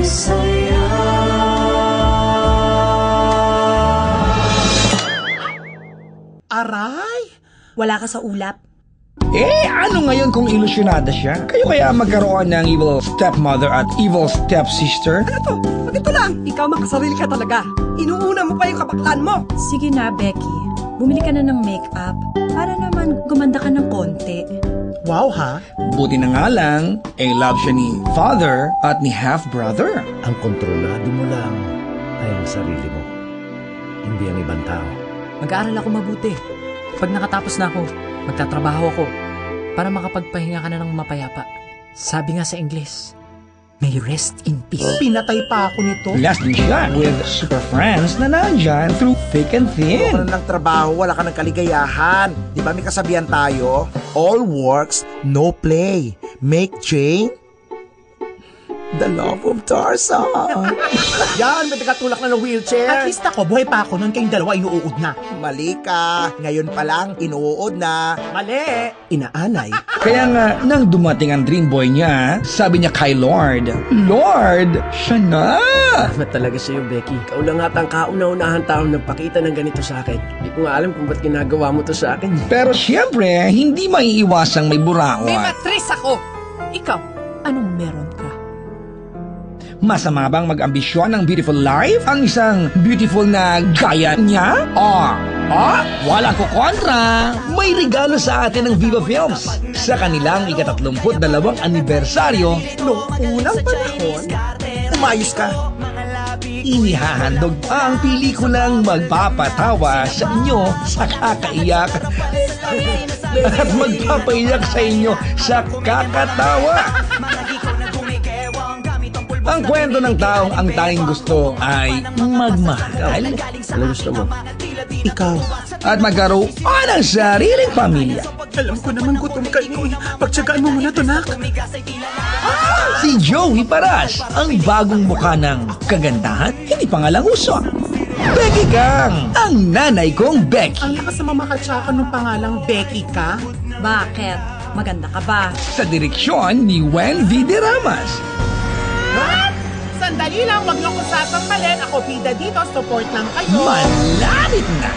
saya. Aray! Wala ka sa ulap. Ano ngayon kung ilusyonada siya? Kayo kaya magkaroon ng evil stepmother at evil stepsister? Ano to? Ganito lang. Ikaw makasarili ka talaga. Inuuna mo pa yung kapaklan mo. Sige na, Becky. Bumili ka na ng makeup para naman gumanda ka ng konti. Wow, ha? Buti na nga lang, love siya ni father at ni half-brother. Ang kontrolado mo lang ay ang sarili mo, hindi ang ibang tao. Mag-aaral ako mabuti. Pag nakatapos na ako, magtatrabaho ako para makapagpahinga ka na ng mapayapa. Sabi nga sa Ingles, may rest in peace. Pinatay pa ako nito. Last din siya with super friends na nandyan through thick and thin. Wala ng trabaho, wala ka ng kaligayahan. Di ba may kasabihan tayo? All works, no play. Make Jane the love of Tarzan. Yan, may tagatulak na ng wheelchair. At least ako, buhay pa ako noon kayong dalawa inuud na. Mali ka. Ngayon pa lang, inuod na. Mali! Inaanay. Kaya nga, nang dumating ang dream boy niya, sabi niya kay Lord, Lord, siya na! Salamat talaga sa'yo, Becky. Ikaw lang at ang kauna-unahan taong nagpakita ng ganito sa akin. Hindi ko nga alam kung ba't ginagawa mo to sa akin. Pero siyempre, hindi maiiwasang may buraot. May matris ako! Ikaw, anong meron ka? Masama bang mag-ambisyon ng beautiful life ang isang beautiful na gaya niya? Wala ko kontra! May regalo sa atin ng Viva Films sa kanilang ika-32 anibersaryo. Noong unang panahon, Umayos ka. Inihahandog ang pelikulang magpapatawa sa inyo sa kakaiyak at magpapaiyak sa inyo sa kakatawa. Ang kwento ng taong ang tanging gusto ay magmahal. Ano gusto mo? ikaw. At magkaroon ng sariling pamilya. Alam ko naman gutom kayo. Pagtsagaan mo muna to, nak. Si Joey Paras, ang bagong mukha ng kagandahan, hindi pa nga lang uso. Becky Gang, ang nanay kong Becky. Ang lakas na mamakatsakan ng pangalang Becky ka? Bakit? Maganda ka ba? Sa direksyon ni Wen V. De Ramas. What? Sandali lang, wag niyo ko sasampalin. Ako bida dito, support lang kayo. Malapit na